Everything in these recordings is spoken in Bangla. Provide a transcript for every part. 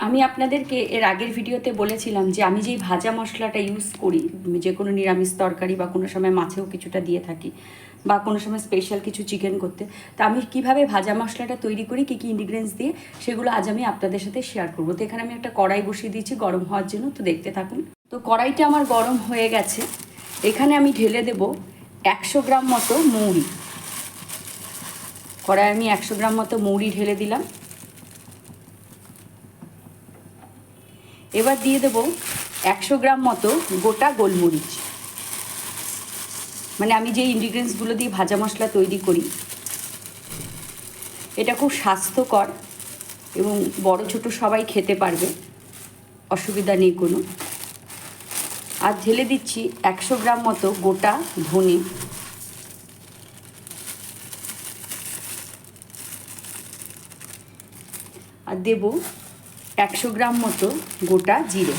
আমি আপনাদেরকে এর আগের ভিডিওতে বলেছিলাম যে আমি যেই ভাজা মশলাটা ইউজ করি, যে কোনো নিরামিষ তরকারি বা কোনো সময় মাছেও কিছুটা দিয়ে থাকি, বা কোনো সময় স্পেশাল কিছু চিকেন করতে, তা আমি কিভাবে ভাজা মশলাটা তৈরি করি, কী কী ইনগ্রিডিয়েন্টস দিয়ে, সেগুলো আজ আমি আপনাদের সাথে শেয়ার করবো। তো এখানে আমি একটা কড়াই বসিয়ে দিয়েছি গরম হওয়ার জন্য, তো দেখতে থাকুন। তো কড়াইটা আমার গরম হয়ে গেছে। এখানে আমি ঢেলে দেব 100 গ্রাম মতো মৌরি। কড়াই আমি 100 গ্রাম মতো মৌরি ঢেলে দিলাম। এবার দিয়ে দেব 100 গ্রাম মতো গোটা গোলমরিচ। মানে আমি যে ইনগ্রিডিয়েন্টসগুলো দিয়ে ভাজা মশলা তৈরি করি, এটা খুব স্বাস্থ্যকর এবং বড় ছোট সবাই খেতে পারবে, অসুবিধা নেই কোনো। আর ঢেলে দিচ্ছি 100 গ্রাম মতো গোটা ধনে। আর দেব 100 গ্রাম মতো গোটা জিরে।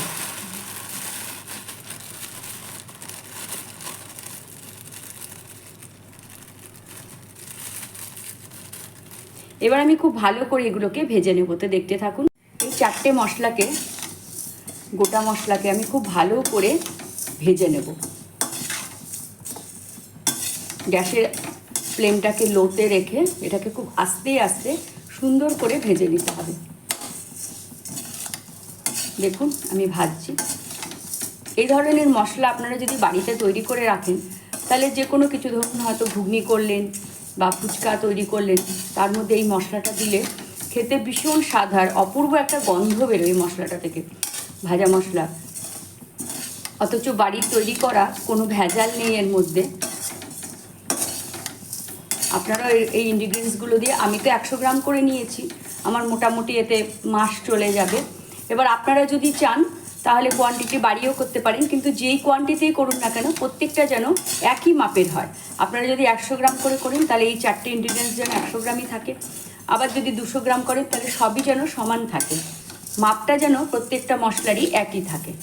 এবার আমি খুব ভালো করে এগুলোকে ভেজে নেব। তো দেখতে থাকুন। এই 4টে মশলাকে, গোটা মশলাকে আমি খুব ভালো করে ভেজে নেব। গ্যাসের ফ্লেমটাকে লোতে রেখে এটাকে খুব আস্তে আস্তে সুন্দর করে ভেজে নিতে হবে। দেখুন আমি ভাজছি। এই ধরনের মশলা আপনারা যদি বাড়িতে তৈরি করে রাখেন, তাহলে যে কোনো কিছু, ধরুন হয়তো ঘুগনি করলেন বা ফুচকা তৈরি করলেন, তার মধ্যে এই মশলাটা দিলে খেতে ভীষণ স্বাদ হয়। অপূর্ব একটা গন্ধ বেরোয় এই মশলাটা থেকে, ভাজা মশলা। অথচ বাড়ির তৈরি করা, কোনো ভেজাল নেই এর মধ্যে। আপনারা এই ইনগ্রিডিয়েন্টসগুলো দিয়ে, আমি তো 100 গ্রাম করে নিয়েছি, আমার মোটামুটি এতে মাস চলে যাবে। এবার আপনারা যদি চান তাহলে কোয়ান্টিটি বাড়িয়েও করতে পারেন, কিন্তু যেই কোয়ান্টিটিই করুন না কেন প্রত্যেকটা যেন একই মাপের হয়। আপনারা যদি 100 গ্রাম করে করেন তাহলে এই 4টে ইনগ্রিডিয়েন্টস যেন 100 গ্রামই থাকে। আবার যদি 200 গ্রাম করেন তাহলে সবই যেন সমান থাকে, মাপটা যেন প্রত্যেকটা মশলারই একই থাকে।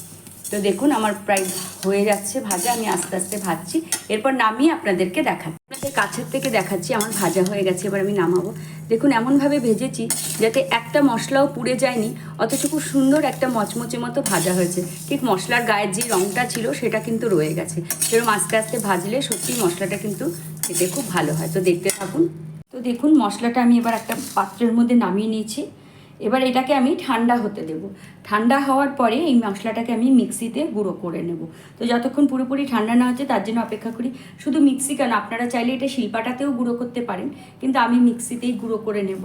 তো দেখুন আমার প্রায় হয়ে যাচ্ছে ভাজা, আমি আস্তে আস্তে ভাজছি। এরপর নামিয়ে আপনাদেরকে দেখাচ্ছি, আপনাদের কাছের থেকে দেখাচ্ছি আমার ভাজা হয়ে গেছে। এবার আমি নামাবো। দেখুন এমনভাবে ভেজেছি যাতে একটা মশলাও পুড়ে যায়নি, অথচ খুব সুন্দর একটা মচমচে মতো ভাজা হয়েছে। ঠিক মশলার গায়ের যে রঙটা ছিল সেটা কিন্তু রয়ে গেছে। সেরকম আস্তে আস্তে ভাজলে সত্যি মশলাটা কিন্তু খেতে খুব ভালো হয়। তো দেখতে থাকুন। তো দেখুন মশলাটা আমি এবার একটা পাত্রের মধ্যে নামিয়ে নিয়েছি। এবার এটাকে আমি ঠান্ডা হতে দেব। ঠান্ডা হওয়ার পরে এই মশলাটাকে আমি মিক্সিতে গুঁড়ো করে নেব। তো যতক্ষণ পুরোপুরি ঠান্ডা না হচ্ছে তার জন্য অপেক্ষা করি। শুধু মিক্সি কেন, আপনারা চাইলে এটা শিলপাটাতেও গুঁড়ো করতে পারেন, কিন্তু আমি মিক্সিতেই গুঁড়ো করে নেব।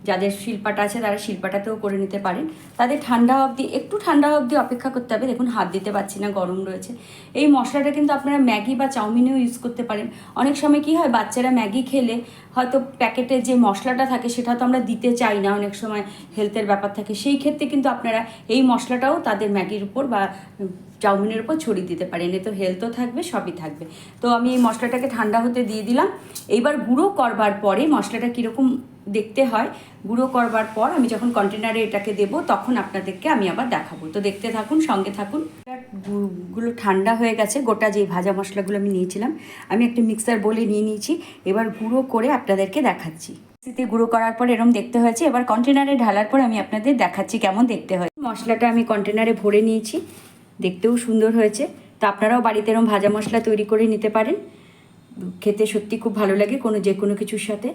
যাদের শিলপাটা আছে তারা শিলপাটাতেও করে নিতে পারেন। তাদের ঠান্ডা অবধি, একটু ঠান্ডা অবধি অপেক্ষা করতে হবে। দেখুন হাত দিতে পারছি না, গরম রয়েছে। এই মশলাটা কিন্তু আপনারা ম্যাগি বা চাউমিনেও ইউজ করতে পারেন। অনেক সময় কি হয়, বাচ্চারা ম্যাগি খেলে হয়তো প্যাকেটে যে মশলাটা থাকে সেটা তো আমরা দিতে চাই না, অনেক সময় হেলথের ব্যাপার থাকে। সেই ক্ষেত্রে কিন্তু আপনারা এই মশলাটাও তাদের ম্যাগির উপর বা চাউমিনের উপর ছড়িয়ে দিতে পারেন। এতে হেলথও থাকবে, সবই থাকবে। তো আমি এই মশলাটাকে ঠান্ডা হতে দিয়ে দিলাম। এইবার গুঁড়ো করবার পরে মশলাটা কীরকম দেখতে হয়, গুঁড়ো করবার পর আমি যখন কন্টেনারে এটাকে দেব তখন আপনাদেরকে আমি আবার দেখাবো। তো দেখতে থাকুন, সঙ্গে থাকুন। গুলো ঠান্ডা হয়ে গেছে। গোটা যে ভাজা মশলাগুলো আমি নিয়েছিলাম, আমি একটা মিক্সার বোলে নিয়ে নিয়েছি। এবার গুঁড়ো করে আপনাদেরকে দেখাচ্ছি। মিক্সিতে গুঁড়ো করার পর এরকম দেখতে হয়েছে। এবার কন্টেনারে ঢালার পর আমি আপনাদের দেখাচ্ছি কেমন দেখতে হয়। মশলাটা আমি কন্টেনারে ভরে নিয়েছি, দেখতেও সুন্দর হয়েছে। তো আপনারাও বাড়িতে এরকম ভাজা মশলা তৈরি করে নিতে পারেন, খেতে সত্যি খুব ভালো লাগে যে কোনো কিছুর সাথে।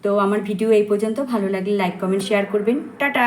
তো আমার ভিডিও এই পর্যন্ত। ভালো লাগলে লাইক কমেন্ট শেয়ার করবেন। টাটা।